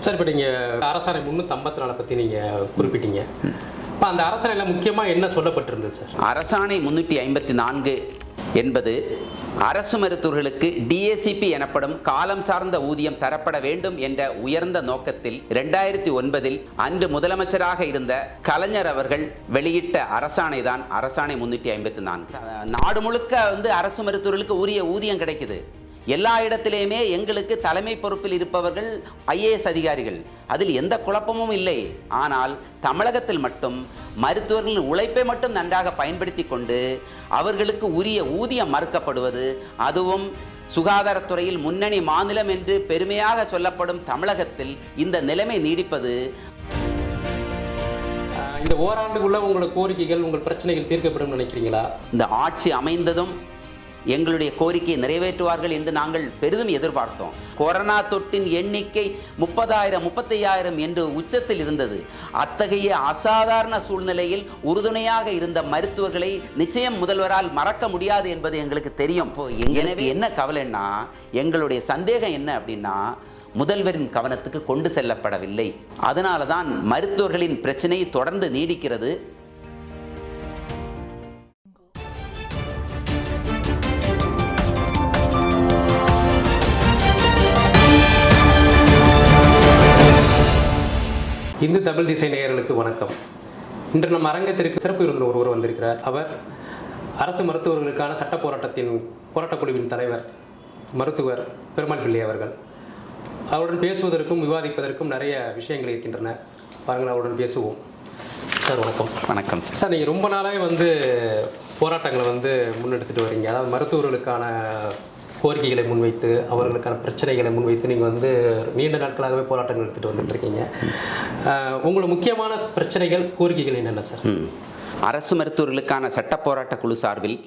Sir, இப்போ நீங்கள் அரசாணை 354 பற்றி நீங்கள் குறிப்பிட்டீங்க. இப்போ அந்த அரசாணையில் முக்கியமாக என்ன சொல்லப்பட்டிருந்தது சார்? அரசாணை 354 என்பது அரசு மருத்துவர்களுக்கு டிஏசிபி எனப்படும் காலம் சார்ந்த ஊதியம் தரப்பட வேண்டும் என்ற உயர்ந்த நோக்கத்தில் 2009 அன்று முதலமைச்சராக இருந்த கலைஞர் அவர்கள் வெளியிட்ட அரசாணை தான் அரசாணை 354. நாடு முழுக்க அரசு மருத்துவர்களுக்கு உரிய ஊதியம் கிடைக்குது. எல்லா இடத்திலேயுமே எங்களுக்கு தலைமை பொறுப்பில் இருப்பவர்கள் ஐஏஎஸ் அதிகாரிகள், அதில் எந்த குழப்பமும் இல்லை. ஆனால் தமிழகத்தில் மட்டும் மருத்துவர்களின் உழைப்பை மட்டும் நன்றாக பயன்படுத்தி கொண்டு அவர்களுக்கு உரிய ஊதியம் மறுக்கப்படுவது, அதுவும் சுகாதாரத்துறையில் முன்னணி மாநிலம் என்று பெருமையாக சொல்லப்படும் தமிழகத்தில் இந்த நிலைமை நீடிப்பது. இந்த ஓராண்டுக்குள்ள உங்களோட கோரிக்கைகள், உங்கள் பிரச்சனைகள் தீர்க்கப்படும் நினைக்கிறீங்களா? இந்த ஆட்சி அமைந்ததும் எங்களுடைய கோரிக்கையை நிறைவேற்றுவார்கள் என்று நாங்கள் பெரிதும் எதிர்பார்த்தோம். கொரோனா தொற்றின் எண்ணிக்கை 30,000 35,000 என்று உச்சத்தில் இருந்தது. அத்தகைய அசாதாரண சூழ்நிலையில் உறுதுணையாக இருந்த மருத்துவர்களை நிச்சயம் முதல்வரால் மறக்க முடியாது என்பது எங்களுக்கு தெரியும். எனவே என்ன கவலைன்னா, எங்களுடைய சந்தேகம் என்ன அப்படின்னா, முதல்வரின் கவனத்துக்கு கொண்டு செல்லப்படவில்லை. அதனால தான் மருத்துவர்களின் பிரச்சனை தொடர்ந்து நீடிக்கிறது. இந்து தமிழ் திசை நேயர்களுக்கு வணக்கம். இன்று நம் அரங்கத்திற்கு சிறப்பு விருந்தினர் ஒருவர் வந்திருக்கிறார். அவர் அரசு மருத்துவர்களுக்கான சட்ட போராட்டக் குழுவின் தலைவர் மருத்துவர் பெருமாள் பிள்ளை அவர்கள். அவருடன் பேசுவதற்கும் விவாதிப்பதற்கும் நிறைய விஷயங்கள் இருக்கின்றன. பாருங்கள், அவருடன் பேசுவோம். சார் வணக்கம். வணக்கம் சார், நீங்கள் ரொம்ப நாளாகவே போராட்டங்களை முன்னெடுத்துட்டு வரீங்க. அதாவது மருத்துவர்களுக்கான கோரிக்கைகளை முன்வைத்து, அவர்களுக்கான பிரச்சனைகளை முன்வைத்து நீங்கள் நீண்ட நாட்களாகவே போராட்டங்கள் எடுத்துகிட்டு வந்துட்டுருக்கீங்க. உங்களோட முக்கியமான பிரச்சனைகள், கோரிக்கைகள் என்னென்ன சார்? அரசு மருத்துவர்களுக்கான சட்ட போராட்ட குழு சார்பில்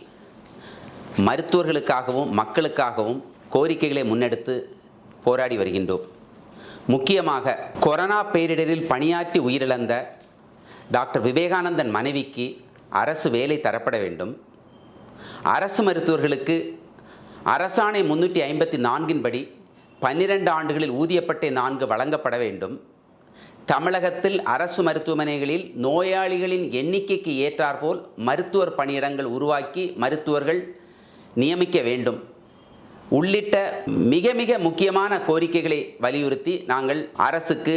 மருத்துவர்களுக்காகவும் மக்களுக்காகவும் கோரிக்கைகளை முன்னெடுத்து போராடி வருகின்றோம். முக்கியமாக கொரோனா பேரிடரில் பணியாற்றி உயிரிழந்த டாக்டர் விவேகானந்தன் மனைவிக்கு அரசு வேலை தரப்பட வேண்டும். அரசு மருத்துவர்களுக்கு அரசாணை 354 படி 12 ஆண்டுகளில் ஊதியப்பட்டை 4 வழங்கப்பட வேண்டும். தமிழகத்தில் அரசு மருத்துவமனைகளில் நோயாளிகளின் எண்ணிக்கைக்கு ஏற்றாற்போல் மருத்துவர் பணியிடங்கள் உருவாக்கி மருத்துவர்கள் நியமிக்க வேண்டும் உள்ளிட்ட மிக மிக முக்கியமான கோரிக்கைகளை வலியுறுத்தி நாங்கள் அரசுக்கு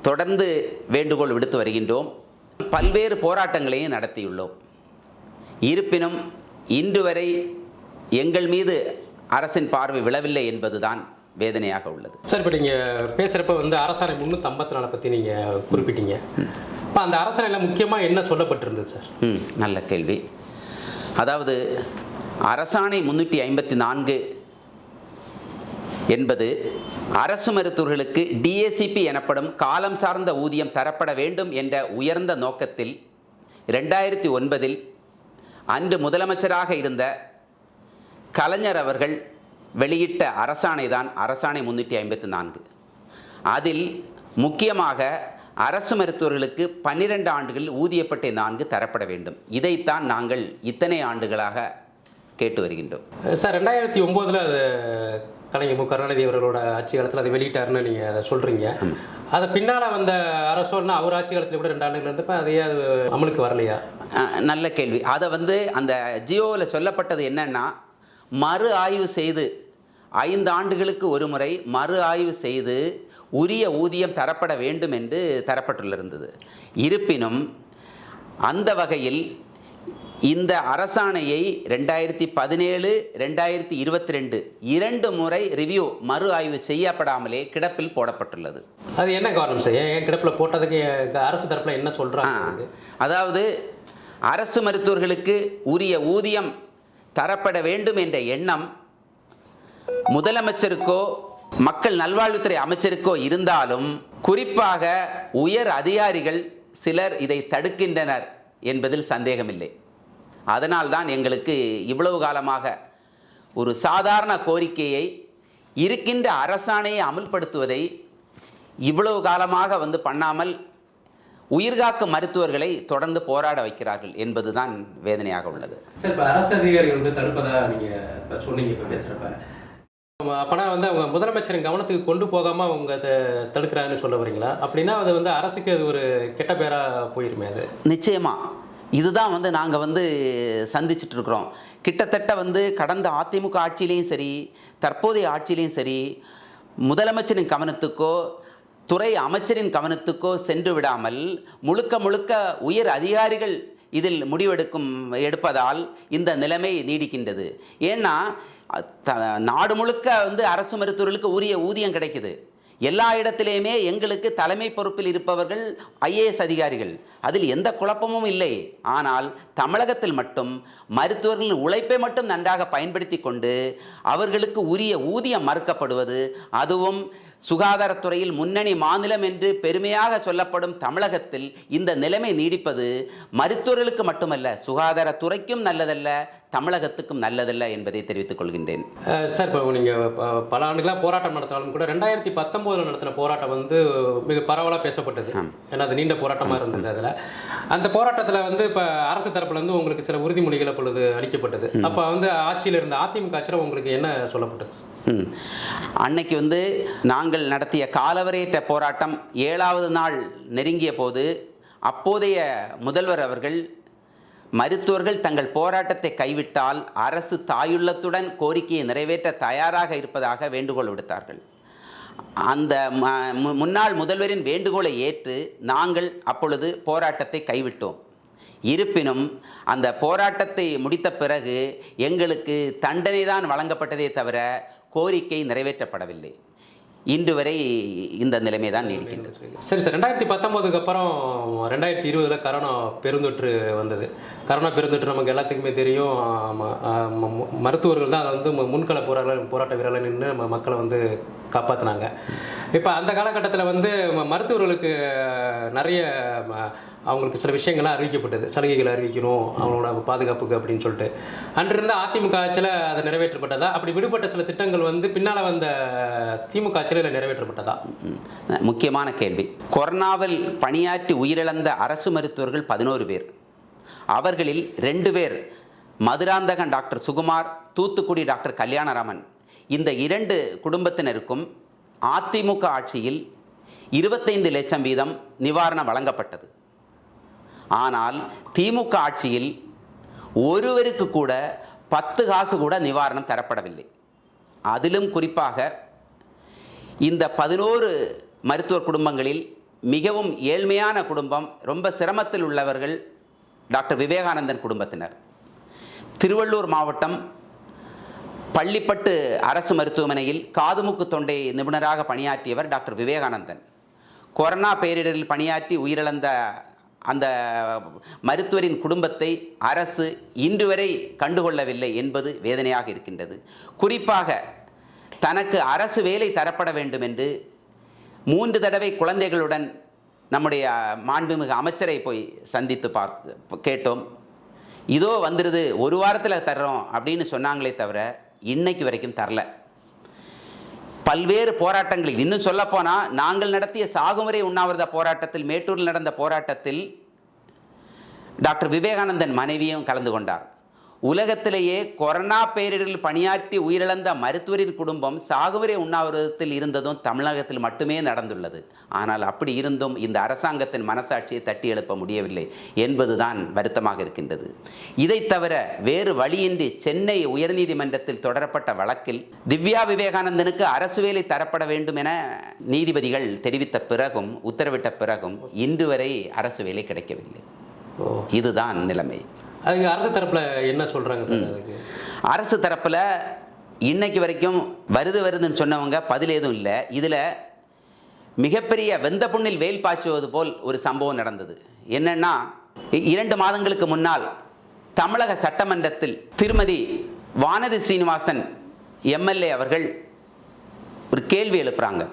தொடர்ந்து வேண்டுகோள் விடுத்து வருகின்றோம். பல்வேறு போராட்டங்களையும் நடத்தியுள்ளோம். இருப்பினும் இன்று வரை எங்கள் மீது அரசின் பார்வை விழவில்லை என்பதுதான் வேதனையாக உள்ளது. சார், இப்போ நீங்கள் பேசுகிறப்ப அரசாணை 354 பற்றி நீங்கள் குறிப்பிட்டீங்க. இப்போ அந்த அரசாணையில் முக்கியமாக என்ன சொல்லப்பட்டிருந்தது சார்? நல்ல கேள்வி. அதாவது அரசாணை 354 என்பது அரசு மருத்துவர்களுக்கு டிஏசிபி எனப்படும் காலம் சார்ந்த ஊதியம் தரப்பட வேண்டும் என்ற உயர்ந்த நோக்கத்தில் 2009 அன்று முதலமைச்சராக இருந்த கலைஞர் அவர்கள் வெளியிட்ட அரசாணை தான் அரசாணை 354. அதில் முக்கியமாக அரசு மருத்துவர்களுக்கு 12 ஆண்டுகளில் ஊதியப்பட்டை 4 தரப்பட வேண்டும். இதைத்தான் நாங்கள் இத்தனை ஆண்டுகளாக கேட்டு வருகின்றோம். சார், 2009 அது கலைஞர் கருணாநிதி அவர்களோட ஆட்சி காலத்தில் அதை வெளியிட்டாருன்னு நீங்கள் சொல்கிறீங்க. அதை பின்னால் வந்த அரசோன்னா அவர் ஆட்சி காலத்தில் கூட 2 ஆண்டுகள் இருந்தப்போ அதையே அது அமலுக்கு வரலையா? நல்ல கேள்வி. அதை அந்த ஜியோவில் சொல்லப்பட்டது என்னன்னா, மறு ஆய்வு செய்து 5 ஆண்டுகளுக்கு ஒரு முறை மறு ஆய்வு செய்து உரிய ஊதியம் தரப்பட வேண்டும் என்று தரப்பட்டுள்ளது. இருப்பினும் அந்த வகையில் இந்த அரசாணையை 2017 2022 2 முறை ரிவ்யூ மறு ஆய்வு செய்யப்படாமலே கிடப்பில் போடப்பட்டுள்ளது. அது என்ன காரணம் சார்? ஏன் கிடப்பில் போட்டதுக்கு அரசு தரப்பில் என்ன சொல்கிறாங்க? அதாவது அரசு மருத்துவர்களுக்கு உரிய ஊதியம் தரப்பட வேண்டும் என்ற எண்ணம் முதலமைச்சருக்கோ மக்கள் நல்வாழ்வுத்துறை அமைச்சருக்கோ இருந்தாலும், குறிப்பாக உயர் அதிகாரிகள் சிலர் இதை தடுக்கின்றனர் என்பதில் சந்தேகமில்லை. அதனால்தான் எங்களுக்கு இவ்வளவு காலமாக ஒரு சாதாரண கோரிக்கையை, இருக்கின்ற அரசாணையை அமுல்படுத்துவதை இவ்வளவு காலமாக பண்ணாமல் உயிர்காக்கும் மருத்துவர்களை தொடர்ந்து போராட வைக்கிறார்கள் என்பதுதான் வேதனையாக உள்ளது. சார், இப்போ அரசு அதிகாரிகள் தடுப்பதா நீங்கள் சொன்னீங்க. இப்போ பேசுகிறப்ப அப்போனா வந்து அவங்க முதலமைச்சரின் கவனத்துக்கு கொண்டு போகாமல் அவங்க அதை தடுக்கிறாங்கன்னு சொல்ல வரீங்களா? அப்படின்னா அது வந்து அரசுக்கு அது ஒரு கெட்ட பேராக போயிருமே அது. நிச்சயமா இதுதான் வந்து நாங்கள் வந்து சந்திச்சுட்டு இருக்கிறோம். கிட்டத்தட்ட வந்து கடந்த அதிமுக ஆட்சியிலையும் சரி, தற்போதைய ஆட்சியிலையும் சரி, முதலமைச்சரின் கவனத்துக்கோ துறை அமைச்சரின் கவனத்துக்கோ சென்று விடாமல் முழுக்க முழுக்க உயர் அதிகாரிகள் இதில் எடுப்பதால் இந்த நிலைமை நீடிக்கின்றது. ஏன்னா நாடு முழுக்க வந்து அரசு மருத்துவர்களுக்கு உரிய ஊதியம் கிடைக்குது. எல்லா இடத்திலேயுமே எங்களுக்கு தலைமை பொறுப்பில் இருப்பவர்கள் ஐஏஎஸ் அதிகாரிகள், அதில் எந்த குழப்பமும் இல்லை. ஆனால் தமிழகத்தில் மட்டும் மருத்துவர்களின் உழைப்பை மட்டும் நன்றாக பயன்படுத்தி கொண்டு அவர்களுக்கு உரிய ஊதியம் மறுக்கப்படுவது, அதுவும் சுகாதாரத்துறையில் முன்னணி மாநிலம் என்று பெருமையாக சொல்லப்படும் தமிழகத்தில் இந்த நிலைமை நீடிப்பது மருத்துவர்களுக்கு மட்டுமல்ல, சுகாதாரத்துறைக்கும் நல்லதல்ல, தமிழகத்துக்கும் நல்லதல்ல என்பதை தெரிவித்துக் கொள்கின்றேன். சார், இப்போ நீங்கள் பல ஆண்டுகளாக போராட்டம் நடத்தினாலும் கூட 2019 நடத்தின போராட்டம் வந்து மிக பரவலாக பேசப்பட்டது. ஏன்னா அது நீண்ட போராட்டமாக இருந்தது. அதில் அந்த போராட்டத்தில் வந்து இப்போ அரசு தரப்புல இருந்து உங்களுக்கு சில உறுதிமொழிகள் அப்பொழுது அளிக்கப்பட்டது. அப்போ வந்து ஆட்சியில் இருந்த அதிமுக ஆட்சியில் உங்களுக்கு என்ன சொல்லப்பட்டது? அன்னைக்கு வந்து நாங்கள் நடத்திய காலவரையற்ற போராட்டம் 7வது நாள் நெருங்கிய போது அப்போதைய முதல்வர் அவர்கள் மருத்துவர்கள் தங்கள் போராட்டத்தை கைவிட்டால் அரசு தாயுள்ளத்துடன் கோரிக்கையை நிறைவேற்ற தயாராக இருப்பதாக வேண்டுகோள் விடுத்தார்கள். அந்த முன்னாள் முதல்வரின் வேண்டுகோளை ஏற்று நாங்கள் அப்பொழுது போராட்டத்தை கைவிட்டோம். இருப்பினும் அந்த போராட்டத்தை முடித்த பிறகு எங்களுக்கு தண்டனை தான் வழங்கப்பட்டதே தவிர கோரிக்கை நிறைவேற்றப்படவில்லை. இன்று வரை இந்த நிலைமை தான் நீடிக்கின்றது. சரி சார், 2019க்கு அப்புறம் 2020 கரோனா பெருந்தொற்று வந்தது. கரோனா பெருந்தொற்று நமக்கு எல்லாத்துக்குமே தெரியும். மருத்துவர்கள் தான் அதை வந்து முன்கள போராட்ட வீரர்கள் நின்று மக்களை வந்து காப்பாற்றினாங்க. இப்போ அந்த காலகட்டத்தில் வந்து மருத்துவர்களுக்கு நிறைய அவங்களுக்கு சில விஷயங்கள்லாம் அறிவிக்கப்பட்டது. சலுகைகள் அறிவிக்கணும் அவங்களோட பாதுகாப்புக்கு அப்படின்னு சொல்லிட்டு. அன்றிருந்த அதிமுக ஆட்சியில் அதை நிறைவேற்றப்பட்டதா? அப்படி விடுபட்ட சில திட்டங்கள் வந்து பின்னால் வந்த திமுக ஆட்சியில் நிறைவேற்றப்பட்டதா? முக்கியமான கேள்வி. கொரோனாவில் பணியாற்றி உயிரிழந்த அரசு மருத்துவர்கள் 11 பேர். அவர்களில் 2 பேர் மதுராந்தகன் டாக்டர் சுகுமார், தூத்துக்குடி டாக்டர் கல்யாணராமன். இந்த 2 குடும்பத்தினருக்கும் அதிமுக ஆட்சியில் 25 லட்சம் வீதம் நிவாரணம் வழங்கப்பட்டது. ஆனால் திமுக ஆட்சியில் ஒருவருக்கு கூட 10 காசு கூட நிவாரணம் தரப்படவில்லை. அதிலும் குறிப்பாக இந்த 11 மருத்துவர் குடும்பங்களில் மிகவும் ஏழ்மையான குடும்பம், ரொம்ப சிரமத்தில் உள்ளவர்கள் டாக்டர் விவேகானந்தன் குடும்பத்தினர். திருவள்ளூர் மாவட்டம் பள்ளிப்பட்டு அரசு மருத்துவமனையில் காதுமுக்கு தொண்டை நிபுணராக பணியாற்றியவர் டாக்டர் விவேகானந்தன். கொரோனா பேரிடரில் பணியாற்றி உயிரிழந்த அந்த மருத்துவரின் குடும்பத்தை அரசு இன்று வரை கண்டுகொள்ளவில்லை என்பது வேதனையாக இருக்கின்றது. குறிப்பாக தனக்கு அரசு வேலை தரப்பட வேண்டும் என்று 3 தடவை குழந்தைகளுடன் நம்முடைய மாண்புமிகு அமைச்சரை போய் சந்தித்து கேட்டோம். இதோ வந்துடுது, 1 வாரத்தில் தர்றோம் அப்படின்னு சொன்னாங்களே தவிர இன்னைக்கு வரைக்கும் தரல. பல்வேறு போராட்டங்களில், இன்னும் சொல்லப்போனால் நாங்கள் நடத்திய சாகுமுறை உண்ணாவிரத போராட்டத்தில், மேட்டூரில் நடந்த போராட்டத்தில் டாக்டர் விவேகானந்தன் மனைவியும் கலந்து கொண்டார். உலகத்திலேயே கொரோனா பேரிடரில் பணியாற்றி உயிரிழந்த மருத்துவரின் குடும்பம் சாகுமுறை உண்ணாவிரதத்தில் இருந்ததும் தமிழகத்தில் மட்டுமே நடந்துள்ளது. ஆனால் அப்படி இருந்தும் இந்த அரசாங்கத்தின் மனசாட்சியை தட்டி எழுப்ப முடியவில்லை என்பதுதான் வருத்தமாக இருக்கின்றது. இதை தவிர வேறு வழியின்றி சென்னை உயர்நீதிமன்றத்தில் தொடரப்பட்ட வழக்கில் திவ்யா விவேகானந்தனுக்கு அரசு வேலை தரப்பட வேண்டும் என நீதிபதிகள் தெரிவித்த பிறகும், உத்தரவிட்ட பிறகும் இன்று வரை அரசு வேலை கிடைக்கவில்லை. இதுதான் நிலைமை. அதுக்கு அரசு தரப்பில் என்ன சொல்கிறாங்க சார்? அதுக்கு அரசு தரப்பில் இன்னைக்கு வரைக்கும் வருதுன்னு சொன்னவங்க பதில் எதுவும் இல்லை. இதில் மிகப்பெரிய வெந்த புண்ணில் வேல் பாய்ச்சுவது போல் ஒரு சம்பவம் நடந்தது. என்னன்னா, 2 மாதங்களுக்கு முன்னால் தமிழக சட்டமன்றத்தில் திருமதி வானதி ஸ்ரீனிவாசன் எம்எல்ஏ அவர்கள் ஒரு கேள்வி எழுப்புறாங்க.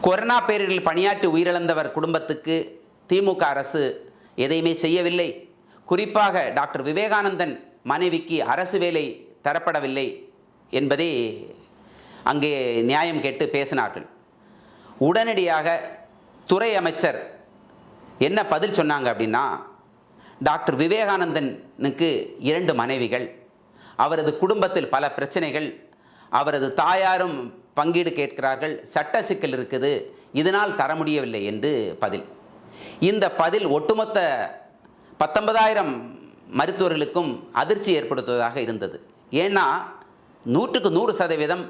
கொரோனா பேரிடரில் பணியாற்றி உயிரிழந்தவர் குடும்பத்துக்கு திமுக அரசு எதையுமே செய்யவில்லை, குறிப்பாக டாக்டர் விவேகானந்தன் மனைவிக்கு அரசு வேலை தரப்படவில்லை என்பதை அங்கே நியாயம் கேட்டு பேசினார்கள். உடனடியாக துறை அமைச்சர் என்ன பதில் சொன்னாங்க அப்படின்னா, டாக்டர் விவேகானந்தனுக்கு 2 மனைவிகள், அவரது குடும்பத்தில் பல பிரச்சனைகள், அவரது தாயாரும் பங்கீடு கேட்கிறார்கள். சட்ட சிக்கல் இருக்குது, இதனால் தர முடியவில்லை என்று பதில். இந்த பதில் ஒட்டுமொத்த 19,000 மருத்துவர்களுக்கும் அதிர்ச்சி ஏற்படுத்துவதாக இருந்தது. ஏன்னா 100க்கு 100%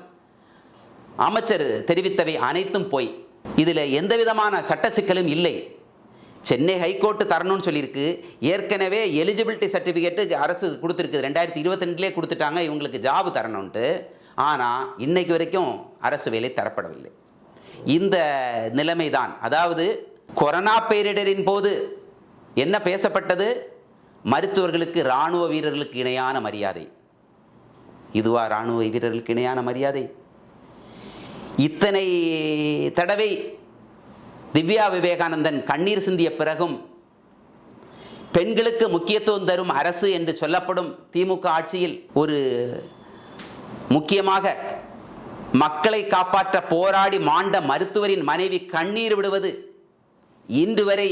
அமைச்சர் தெரிவித்தவை அனைத்தும் போய், இதில் எந்த விதமான சட்ட சிக்கலும் இல்லை. சென்னை ஹைகோர்ட்டு தரணும்னு சொல்லியிருக்கு. ஏற்கனவே எலிஜிபிலிட்டி சர்டிஃபிகேட்டு அரசு கொடுத்துருக்கு, 2022 கொடுத்துட்டாங்க இவங்களுக்கு ஜாபு தரணும்ன்ட்டு. ஆனால் இன்னைக்கு வரைக்கும் அரசு வேலை தரப்படவில்லை. இந்த நிலைமை தான். அதாவது கொரோனா பேரிடரின் போது என்ன பேசப்பட்டது? மருத்துவர்களுக்கு இராணுவ வீரர்களுக்கு இணையான மரியாதை. இதுவா இராணுவ வீரர்களுக்கு இணையான மரியாதை? இத்தனை தடவை திவ்யா விவேகானந்தன் கண்ணீர் சிந்திய பிறகும் பெண்களுக்கு முக்கியத்துவம் தரும் அரசு என்று சொல்லப்படும் திமுக ஆட்சியில் ஒரு முக்கியமாக மக்களை காப்பாற்ற போராடி மாண்ட மருத்துவரின் மனைவி கண்ணீர் விடுவது இன்று வரை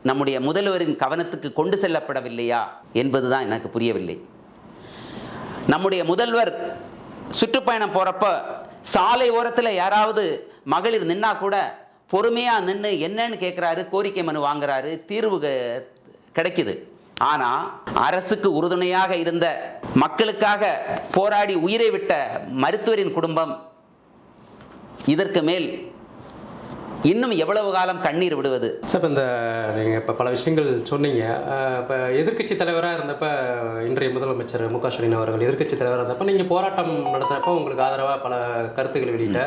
நம்முடைய முதல்வரின் கவனத்துக்கு கொண்டு செல்லப்படவில்லையா என்பதுதான் எனக்கு புரியவில்லை. நம்முடைய முதல்வர் சுற்றுப்பயணம் போகிறப்ப சாலை ஓரத்தில் யாராவது மகளிர் நின்னா கூட பொறுமையாக நின்று என்னன்னு கேட்குறாரு, கோரிக்கை மனு வாங்குறாரு, தீர்வு கிடைக்குது. ஆனால் அரசுக்கு உறுதுணையாக இருந்த மக்களுக்காக போராடி உயிரை விட்ட மருத்துவரின் குடும்பம் இதற்கு மேல் இன்னும் எவ்வளவு காலம் கண்ணீர் விடுவது? சார், இப்போ நீங்கள் இப்போ பல விஷயங்கள் சொன்னீங்க. இப்போ எதிர்க்கட்சி தலைவராக இருந்தப்ப இன்றைய முதலமைச்சர் மு.க. ஸ்டாலின் அவர்கள் எதிர்க்கட்சி தலைவராக இருந்தப்போ நீங்கள் போராட்டம் நடத்துகிறப்போ உங்களுக்கு ஆதரவாக பல கருத்துக்கள் வெளியிட்ட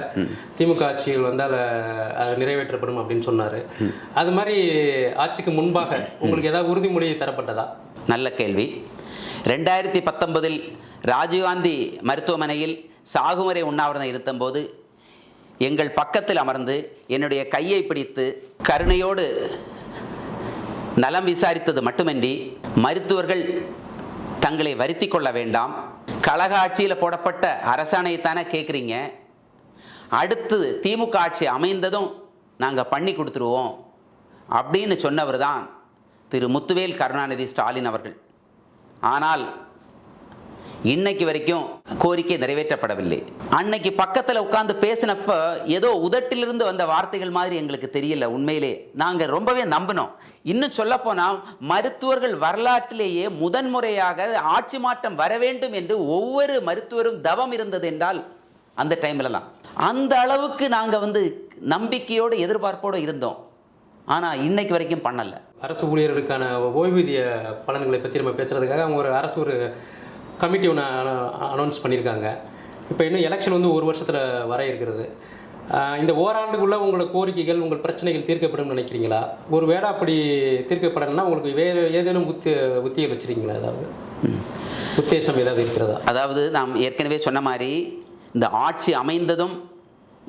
திமுக ஆட்சிகள் வந்தால் அது நிறைவேற்றப்படும் அப்படின்னு சொன்னார். அது மாதிரி ஆட்சிக்கு முன்பாக உங்களுக்கு ஏதாவது உறுதிமொழி தரப்பட்டதா? நல்ல கேள்வி. 2019 ராஜீவ்காந்தி மருத்துவமனையில் சாகுமுறை உண்ணாவிரதம் இருந்தபோது எங்கள் பக்கத்தில் அமர்ந்து என்னுடைய கையை பிடித்து கருணையோடு நலம் விசாரித்தது மட்டுமின்றி, மருத்துவர்கள் தங்களை வருத்தி கொள்ள வேண்டாம், கழக ஆட்சியில் போடப்பட்ட அரசாணையைத்தானே கேட்குறீங்க, அடுத்து திமுக ஆட்சி அமைந்ததும் நாங்கள் பண்ணி கொடுத்துருவோம் அப்படின்னு சொன்னவர் தான் திரு முத்துவேல் கருணாநிதி ஸ்டாலின் அவர்கள். ஆனால் இன்னைக்கு வரைக்கும் கோரிக்கை நிறைவேற்றப்படவில்லை. அன்னைக்கு பக்கத்தில் உட்கார்ந்து பேசினப்ப ஏதோ உதட்டிலிருந்து வந்த வார்த்தைகள் மாதிரி எங்களுக்கு தெரியல. உண்மையிலே நாங்கள் ரொம்பவே நம்பினோம். இன்னும் சொல்லப்போனால் மருத்துவர்கள் வரலாற்றிலேயே முதன்முறையாக ஆட்சி மாற்றம் வர வேண்டும் என்று ஒவ்வொரு மருத்துவரும் தவம் இருந்தது என்றால் அந்த டைம்லலாம் அந்த அளவுக்கு நாங்கள் நம்பிக்கையோடு எதிர்பார்ப்போடு இருந்தோம். ஆனால் இன்னைக்கு வரைக்கும் பண்ணலை. அரசு ஊழியர்களுக்கான ஓய்வூதிய பலன்களை பற்றி நம்ம பேசுகிறதுக்காக அவங்க ஒரு கமிட்டி ஒன்று அனௌன்ஸ் பண்ணியிருக்காங்க. இப்போ இன்னும் எலெக்ஷன் ஒரு வருஷத்தில் வர இருக்கிறது. இந்த ஓராண்டுக்குள்ளே உங்களோட கோரிக்கைகள், உங்கள் பிரச்சனைகள் தீர்க்கப்படும் நினைக்கிறீங்களா? ஒரு வேளை அப்படி தீர்க்கப்படணும்னா உங்களுக்கு வேறு ஏதேனும் உத்திகள் வச்சுருக்கீங்களா? ஏதாவது உத்தேசம் ஏதாவது இருக்கிறதா? அதாவது நாம் ஏற்கனவே சொன்ன மாதிரி இந்த ஆட்சி அமைந்ததும்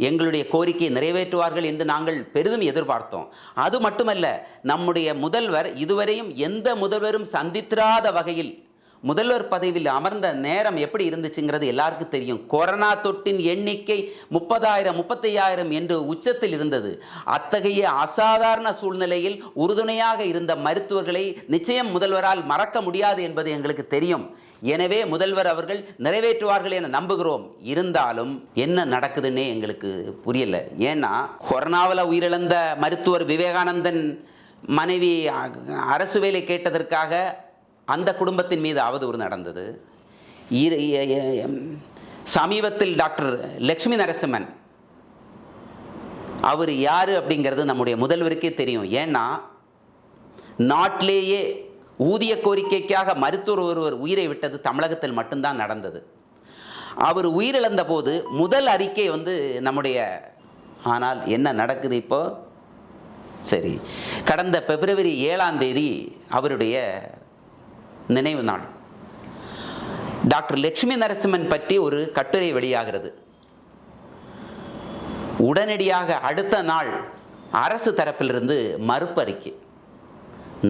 எங்களுடைய கோரிக்கையை நிறைவேற்றுவார்கள் என்று நாங்கள் பெரிதும் எதிர்பார்த்தோம். அது மட்டுமல்ல, நம்முடைய முதல்வர் இதுவரையும் எந்த முதல்வரும் சந்தித்திராத வகையில் முதல்வர் பதவியில் அமர்ந்த நேரம் எப்படி இருந்துச்சுங்கிறது எல்லாருக்கும் தெரியும். கொரோனா தொற்றின் எண்ணிக்கை 30,000 35,000 என்று உச்சத்தில் இருந்தது. அத்தகைய அசாதாரண சூழ்நிலையில் உறுதுணையாக இருந்த மருத்துவர்களை நிச்சயம் முதல்வரால் மறக்க முடியாது என்பது எங்களுக்கு தெரியும். எனவே முதல்வர் அவர்கள் நிறைவேற்றுவார்கள் என நம்புகிறோம். இருந்தாலும் என்ன நடக்குதுன்னே எங்களுக்கு புரியல. ஏன்னா கொரோனாவில் உயிரிழந்த மருத்துவர் விவேகானந்தன் மனைவி அரசு வேலை கேட்டதற்காக அந்த குடும்பத்தின் மீது அவதூறு நடந்தது. சமீபத்தில் டாக்டர் லட்சுமி நரசிம்மன் அவர் யார் அப்படிங்கிறது நம்முடைய முதல்வருக்கே தெரியும். ஏன்னா நாட்டிலேயே ஊதிய கோரிக்கைக்காக மருத்துவர் ஒருவர் உயிரை விட்டது தமிழகத்தில் மட்டும்தான் நடந்தது. அவர் உயிரிழந்த போது முதல் அறிக்கை நம்முடைய. ஆனால் என்ன நடக்குது இப்போ? சரி, கடந்த பிப்ரவரி 7ஆம் தேதி அவருடைய நினைவு நாள். டாக்டர் லட்சுமி நரசிம்மன் பற்றி ஒரு கட்டுரை வெளியாகிறது. உடனடியாக அடுத்த நாள் அரசு தரப்பிலிருந்து மறுப்பு அறிக்கை.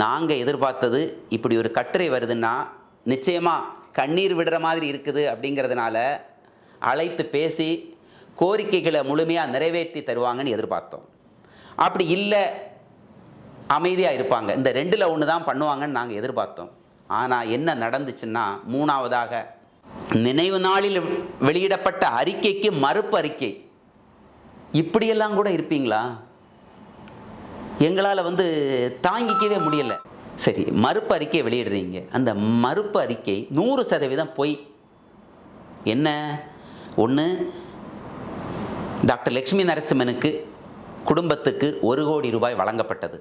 நாங்கள் எதிர்பார்த்தது இப்படி ஒரு கட்டுரை வருதுன்னா நிச்சயமாக கண்ணீர் விடுற மாதிரி இருக்குது அப்படிங்கிறதுனால அழைத்து பேசி கோரிக்கைகளை முழுமையாக நிறைவேற்றி தருவாங்கன்னு எதிர்பார்த்தோம். அப்படி இல்லை, அமைதியாக இருப்பாங்க, இந்த 2ல் 1 தான் பண்ணுவாங்கன்னு நாங்கள் எதிர்பார்த்தோம். ஆனால் என்ன நடந்துச்சுன்னா, மூணாவதாக நினைவு நாளில் வெளியிடப்பட்ட அறிக்கைக்கு மறுப்பு அறிக்கை. இப்படியெல்லாம் கூட இருப்பீங்களா? எங்களால் தாங்கிக்கவே முடியலை. சரி, மறுப்பு அறிக்கையை வெளியிடுறீங்க. அந்த மறுப்பு அறிக்கை 100% பொய். என்ன? ஒன்று, டாக்டர் லட்சுமி நரசிம்மனுக்கு குடும்பத்துக்கு 1 கோடி ரூபாய் வழங்கப்பட்டது.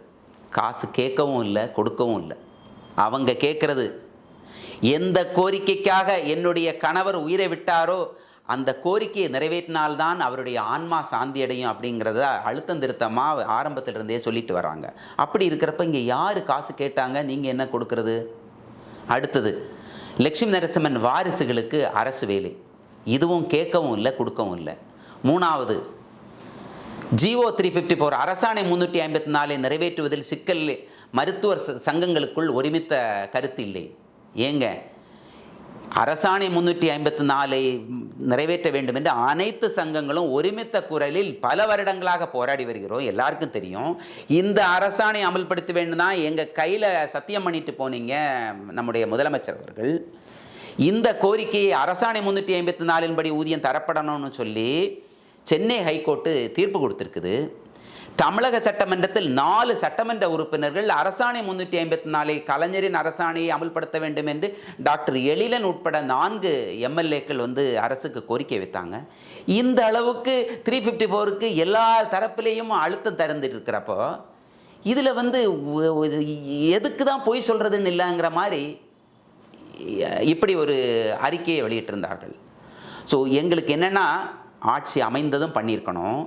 காசு கேட்கவும் இல்லை, கொடுக்கவும் இல்லை. அவங்க கேட்குறது, எந்த கோரிக்கைக்காக என்னுடைய கணவர் உயிரை விட்டாரோ அந்த கோரிக்கையை நிறைவேற்றினால்தான் அவருடைய ஆன்மா சாந்தி அடையும் அப்படிங்கிறத அழுத்தம் திருத்தமாக ஆரம்பத்திலிருந்தே சொல்லிட்டு வராங்க. அப்படி இருக்கிறப்ப இங்கே யார் காசு கேட்டாங்க? நீங்கள் என்ன கொடுக்கறது? அடுத்தது, லட்சுமி நரசிம்மன் வாரிசுகளுக்கு அரசு வேலை. இதுவும் கேட்கவும் இல்லை, கொடுக்கவும் இல்லை. மூணாவது, GO 354 அரசாணை 354 நிறைவேற்றுவதில் சிக்கல் மருத்துவர் சங்கங்களுக்குள் ஒருமித்த கருத்து இல்லை. ஏங்க, அரசாணை 354 நிறைவேற்ற வேண்டும் என்று அனைத்து சங்கங்களும் ஒருமித்த குரலில் பல வருடங்களாக போராடி வருகிறோம். எல்லாருக்கும் தெரியும். இந்த அரசாணை அமல்படுத்த வேண்டும் தான் எங்கள் கையில் சத்தியம் பண்ணிட்டு போனீங்க நம்முடைய முதலமைச்சர் அவர்கள். இந்த கோரிக்கையை அரசாணை 354 படி ஊதியம் தரப்படணும்னு சொல்லி சென்னை ஹைகோர்ட்டு தீர்ப்பு கொடுத்துருக்குது. தமிழக சட்டமன்றத்தில் 4 சட்டமன்ற உறுப்பினர்கள் அரசாணை 354 கலைஞரின் அரசாணையை அமல்படுத்த வேண்டும் என்று டாக்டர் எழிலன் உட்பட 4 MLAக்கள் அரசுக்கு கோரிக்கை வைத்தாங்க. இந்த அளவுக்கு 354க்கு எல்லா தரப்பிலையும் அழுத்தம் தந்துட்டு இருக்கிறப்போ இதில் எதுக்கு தான் பொய் சொல்கிறதுன்னு இல்லைங்கிற மாதிரி இப்படி ஒரு அறிக்கையை வெளியிட்டிருந்தார்கள். ஸோ எங்களுக்கு என்னென்னா, ஆட்சி அமைந்ததும் பண்ணியிருக்கணும்.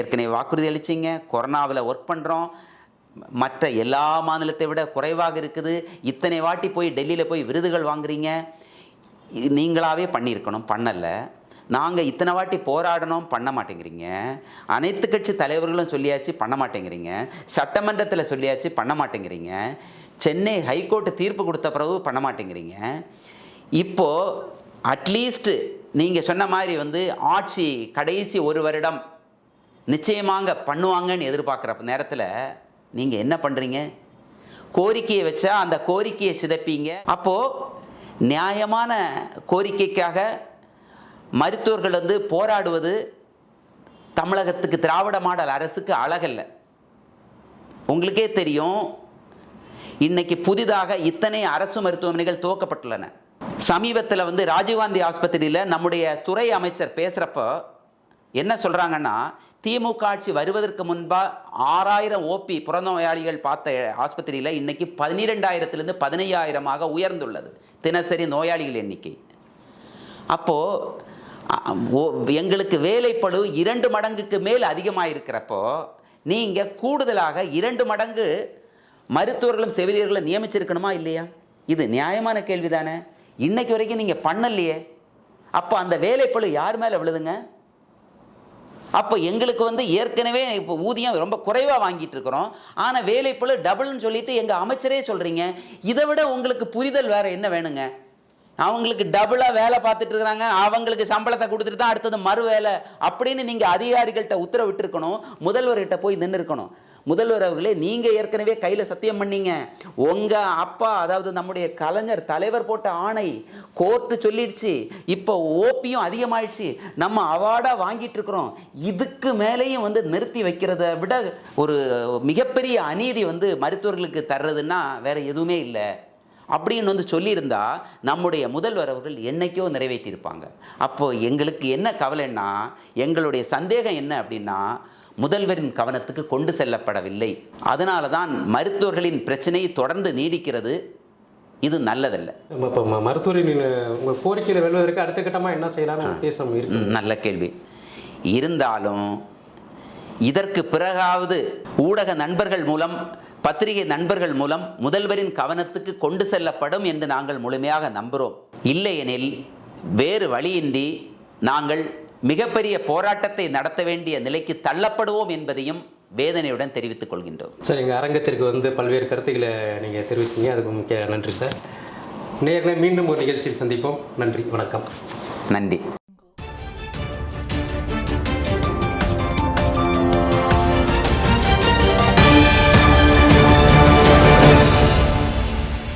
ஏற்கனவே வாக்குறுதி அளிச்சிங்க, கொரோனாவில் ஒர்க் பண்ணுறோம், மற்ற எல்லா மாநிலத்தை விட குறைவாக இருக்குது, இத்தனை வாட்டி போய் டெல்லியில் போய் விருதுகள் வாங்குறீங்க, நீங்களாகவே பண்ணியிருக்கணும், பண்ணலை. நாங்கள் இத்தனை வாட்டி போராடணும், பண்ண மாட்டேங்கிறீங்க. அனைத்து கட்சி தலைவர்களும் சொல்லியாச்சு, பண்ண மாட்டேங்கிறீங்க. சட்டமன்றத்தில் சொல்லியாச்சு, பண்ண மாட்டேங்கிறீங்க. சென்னை ஹைகோர்ட்டு தீர்ப்பு கொடுத்த பிறகு பண்ண மாட்டேங்கிறீங்க. இப்போது அட்லீஸ்ட் நீங்கள் சொன்ன மாதிரி ஆட்சி கடைசி 1 வருடம் நிச்சயமாக பண்ணுவாங்கன்னு எதிர்பார்க்குற நேரத்தில் நீங்கள் என்ன பண்ணுறீங்க? கோரிக்கையை வச்சா அந்த கோரிக்கையை சிதைப்பீங்க. அப்போது நியாயமான கோரிக்கைக்காக மருத்துவர்கள் போராடுவது தமிழகத்துக்கு திராவிட மாடல் அரசுக்கு அழகல்ல. உங்களுக்கே தெரியும், இன்னைக்கு புதிதாக இத்தனை அரசு மருத்துவமனைகள் துவக்கப்பட்டுள்ளன. சமீபத்தில் ராஜீவ்காந்தி ஆஸ்பத்திரியில் நம்முடைய துறை அமைச்சர் பேசுகிறப்போ என்ன சொல்கிறாங்கன்னா, திமுக ஆட்சி வருவதற்கு முன்பாக 6000 OP புறநோயாளிகள் பார்த்த ஆஸ்பத்திரியில் இன்னைக்கு 12,000 15,000 உயர்ந்துள்ளது தினசரி நோயாளிகள் எண்ணிக்கை. அப்போது எங்களுக்கு வேலைப்பளு 2 மடங்குக்கு மேல் அதிகமாக இருக்கிறப்போ நீங்கள் கூடுதலாக 2 மடங்கு மருத்துவர்களும் செவிலியர்களும் நியமிச்சிருக்கணுமா இல்லையா? இது நியாயமான கேள்வி தானே? இன்னைக்கு வரைக்கும் நீங்கள் பண்ணலையே. அப்போ அந்த வேலைப்பளு யார் மேலே விழுதுங்க? அப்போ எங்களுக்கு ஏற்கனவே இப்போ ஊதியம் ரொம்ப குறைவாக வாங்கிட்டு இருக்கிறோம், ஆனால் வேலைப்பளு டபுள்னு சொல்லிட்டு எங்கள் அமைச்சரே சொல்கிறீங்க. இதை விட உங்களுக்கு புரிதல் வேறு என்ன வேணுங்க? அவங்களுக்கு டபுளாக வேலை பார்த்துட்டு இருக்கிறாங்க, அவங்களுக்கு சம்பளத்தை கொடுத்துட்டு தான் அடுத்தது மறு வேலை அப்படின்னு நீங்கள் அதிகாரிகள்கிட்ட உத்தரவிட்டுருக்கணும். முதல்வர்கிட்ட போய் நின்று இருக்கணும். முதல்வர் அவர்களே, நீங்கள் ஏற்கனவே கையில் சத்தியம் பண்ணீங்க. உங்கள் அப்பா, அதாவது நம்முடைய கலைஞர் தலைவர் போட்ட ஆணை கோர்ட்டு சொல்லிடுச்சு. இப்போ ஓபியும் அதிகமாயிடுச்சு, நம்ம அவார்டாக வாங்கிட்டு இருக்கிறோம். இதுக்கு மேலேயும் நிறுத்தி வைக்கிறத விட ஒரு மிகப்பெரிய அநீதி மருத்துவர்களுக்கு தர்றதுன்னா வேற எதுவுமே இல்லை அப்படின்னு சொல்லியிருந்தா நம்முடைய முதல்வர் அவர்கள் என்னைக்கோ நிறைவேற்றியிருப்பாங்க. அப்போ எங்களுக்கு என்ன கவலைன்னா, எங்களுடைய சந்தேகம் என்ன அப்படின்னா, முதல்வரின் கவனத்துக்கு கொண்டு செல்லப்படவில்லை. அதனால தான் மருத்துவர்களின் பிரச்சனை தொடர்ந்து நீடிக்கிறது. இது நல்லதல்ல. இப்போ மருத்துவரின் உங்கள் கோரிக்கையை வெல்வதற்கு அடுத்த கட்டமாக என்ன செய்யலாம்னு உத்தேசம் இருக்கு? நல்ல கேள்வி. இருந்தாலும் இதற்கு பிறகாவது ஊடக நண்பர்கள் மூலம், பத்திரிகை நண்பர்கள் மூலம் முதல்வரின் கவனத்துக்கு கொண்டு செல்லப்படும் என்று நாங்கள் முழுமையாக நம்புகிறோம். இல்லையெனில் வேறு வழியின்றி நாங்கள் மிகப்பெரிய போராட்டத்தை நடத்த வேண்டிய நிலைக்கு தள்ளப்படுவோம் என்பதையும் வேதனையுடன் தெரிவித்துக் கொள்கின்றோம். சார், எங்கள் அரங்கத்திற்கு பல்வேறு கருத்துக்களை நீங்கள் தெரிவிச்சிங்க, அதுக்கு முக்கிய நன்றி சார். நேரில் மீண்டும் ஒரு நிகழ்ச்சியில் சந்திப்போம். நன்றி, வணக்கம். நன்றி.